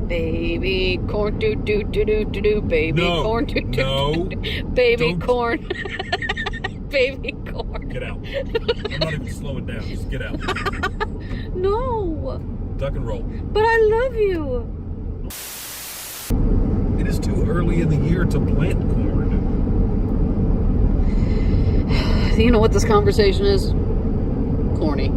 Baby corn, do do do do do do. Baby corn, do do do do. Baby corn. Baby corn. Get out. I'm not even slowing down. Just get out. No. Duck and roll. But I love you. It is too early in the year to plant corn. You know what this conversation is? Corny.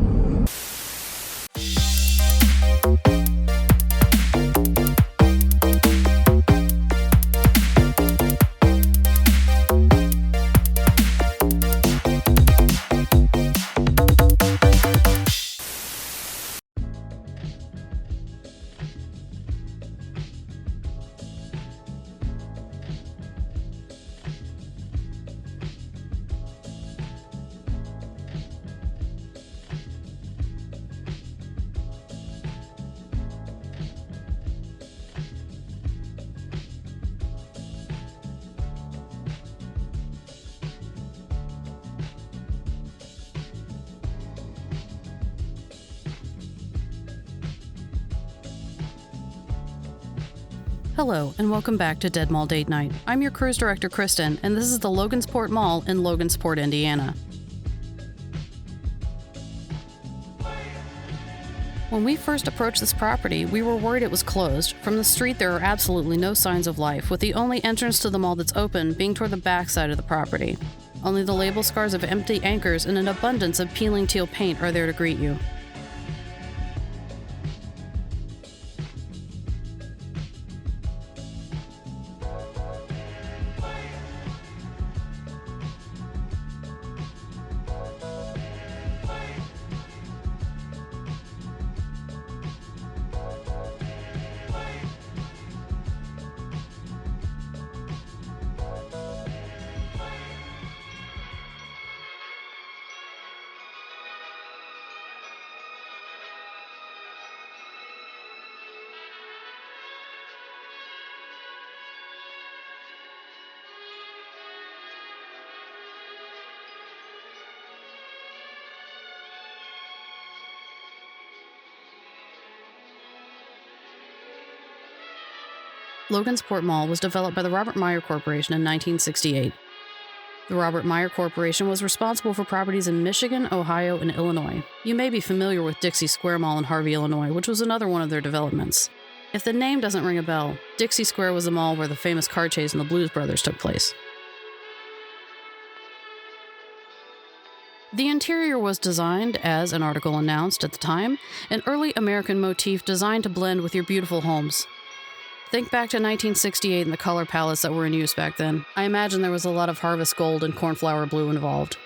Hello, and welcome back to Dead Mall Date Night. I'm your cruise director, Kristen, and this is the LOGANSPORT Mall in Logansport, Indiana. When we first approached this property, we were worried it was closed. From the street, there are absolutely no signs of life, with the only entrance to the mall that's open being toward the back side of the property. Only the label scars of empty anchors and an abundance of peeling teal paint are there to greet you. Logansport Mall was developed by the Robert Meyer Corporation in 1968. The Robert Meyer Corporation was responsible for properties in Michigan, Ohio, and Illinois. You may be familiar with Dixie Square Mall in Harvey, Illinois, which was another one of their developments. If the name doesn't ring a bell, Dixie Square was the mall where the famous car chase in the Blues Brothers took place. The interior was designed, as an article announced at the time, an early American motif designed to blend with your beautiful homes. Think back to 1968 and the color palettes that were in use back then. I imagine there was a lot of harvest gold and cornflower blue involved.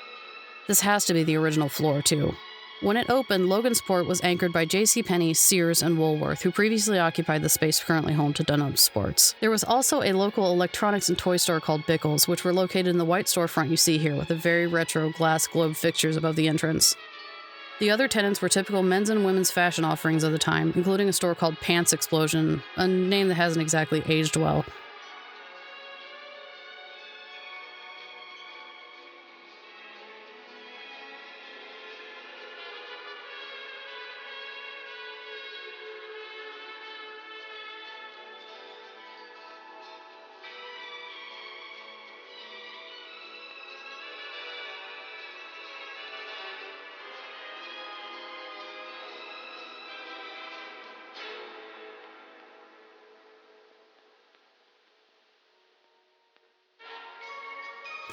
This has to be the original floor, too. When it opened, Logansport was anchored by JCPenney, Sears, and Woolworth, who previously occupied the space currently home to Dunham Sports. There was also a local electronics and toy store called Bickles, which were located in the white storefront you see here, with the very retro glass globe fixtures above the entrance. The other tenants were typical men's and women's fashion offerings of the time, including a store called Pants Explosion, a name that hasn't exactly aged well.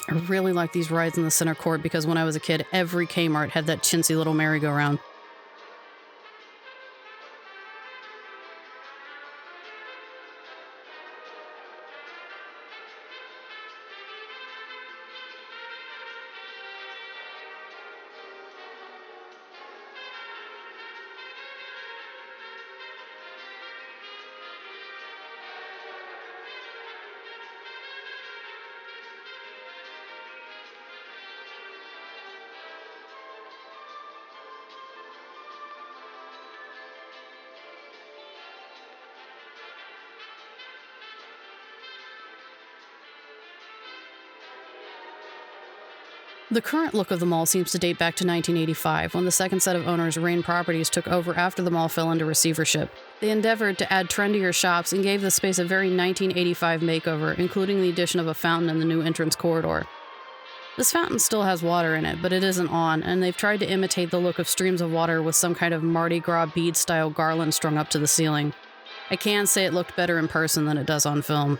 I really like these rides in the center court because when I was a kid, every Kmart had that chintzy little merry-go-round. The current look of the mall seems to date back to 1985, when the second set of owners, Rain Properties, took over after the mall fell into receivership. They endeavored to add trendier shops and gave the space a very 1985 makeover, including the addition of a fountain in the new entrance corridor. This fountain still has water in it, but it isn't on, and they've tried to imitate the look of streams of water with some kind of Mardi Gras bead-style garland strung up to the ceiling. I can say it looked better in person than it does on film.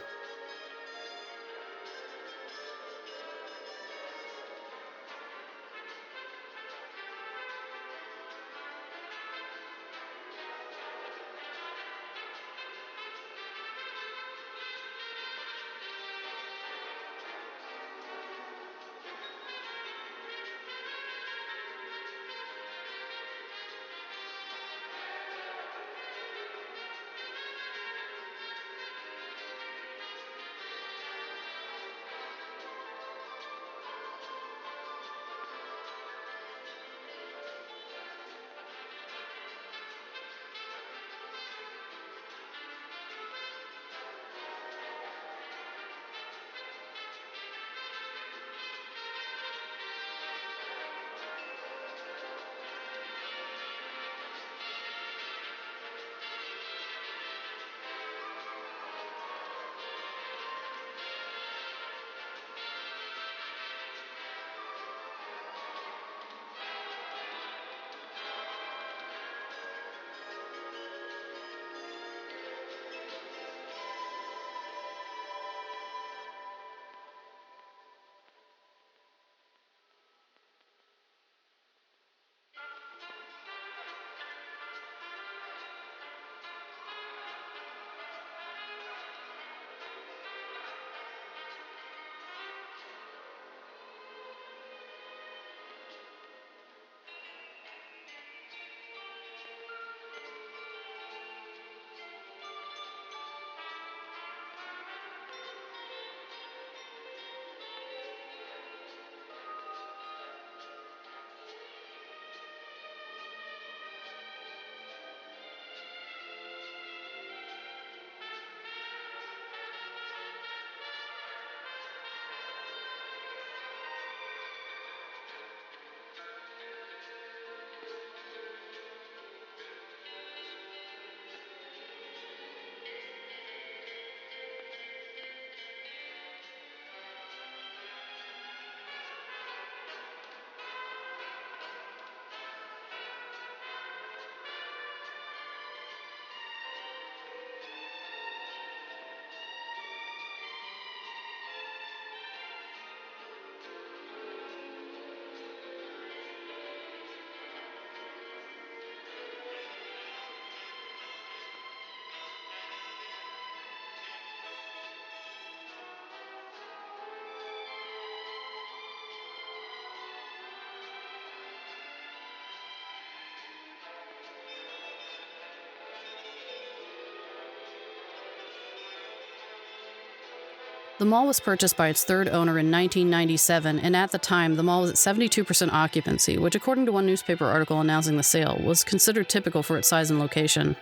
The mall was purchased by its third owner in 1997, and at the time, the mall was at 72% occupancy, which, according to one newspaper article announcing the sale, was considered typical for its size and location.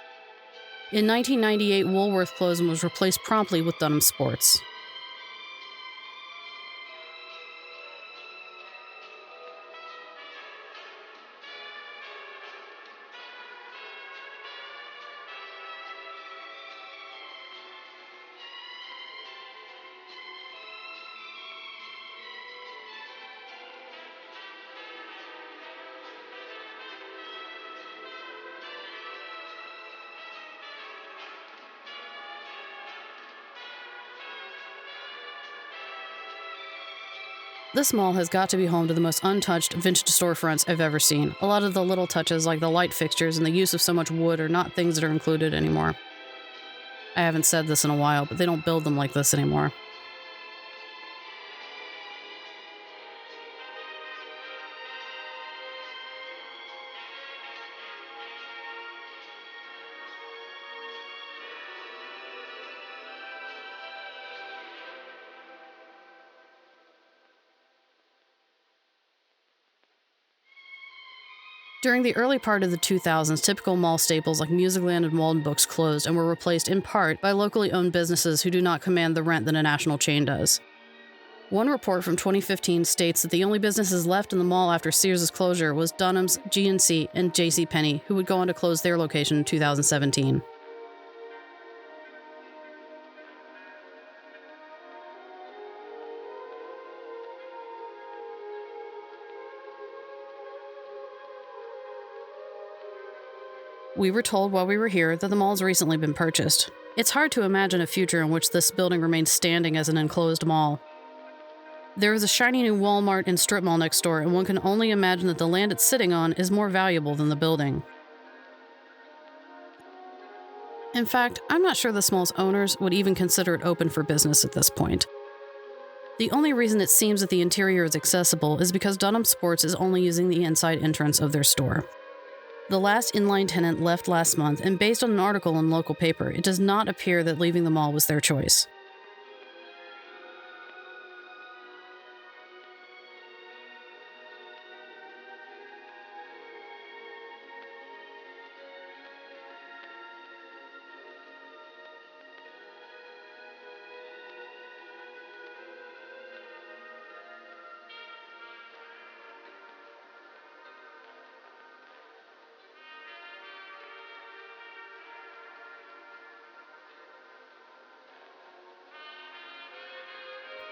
In 1998, Woolworth closed and was replaced promptly with Dunham Sports. This mall has got to be home to the most untouched vintage storefronts I've ever seen. A lot of the little touches, like the light fixtures and the use of so much wood, are not things that are included anymore. I haven't said this in a while, but they don't build them like this anymore. During the early part of the 2000s, typical mall staples like Musicland and Walden Books closed and were replaced in part by locally owned businesses who do not command the rent that a national chain does. One report from 2015 states that the only businesses left in the mall after Sears' closure was Dunham's, G&C, and JCPenney, who would go on to close their location in 2017. We were told while we were here that the mall has recently been purchased. It's hard to imagine a future in which this building remains standing as an enclosed mall. There is a shiny new Walmart and strip mall next door, and one can only imagine that the land it's sitting on is more valuable than the building. In fact, I'm not sure the mall's owners would even consider it open for business at this point. The only reason it seems that the interior is accessible is because Dunham Sports is only using the inside entrance of their store. The last inline tenant left last month, and based on an article in local paper, it does not appear that leaving the mall was their choice.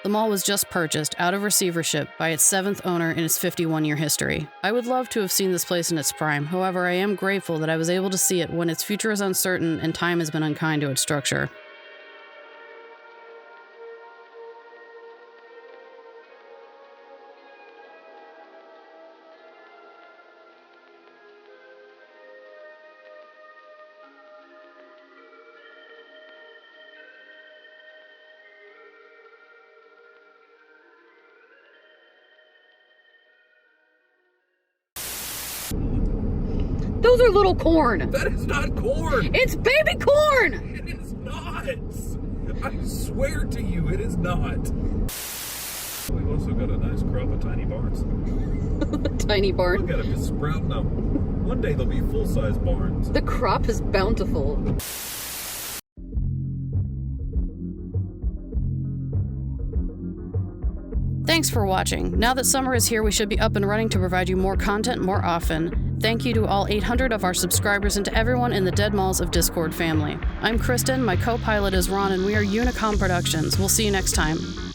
The mall was just purchased out of receivership by its 7th owner in its 51-year history. I would love to have seen this place in its prime, however, I am grateful that I was able to see it when its future is uncertain and time has been unkind to its structure. Those are little corn. That is not corn. It's baby corn. It is not. I swear to you, it is not. We've also got a nice crop of tiny barns. Tiny barn. Look at them just sprouting up. One day they'll be full-size barns. The crop is bountiful. Thanks for watching. Now that summer is here, we should be up and running to provide you more content more often. Thank you to all 800 of our subscribers and to everyone in the Dead Malls of Discord family. I'm Kristen, my co-pilot is Ron, and we are Unicom Productions. We'll see you next time.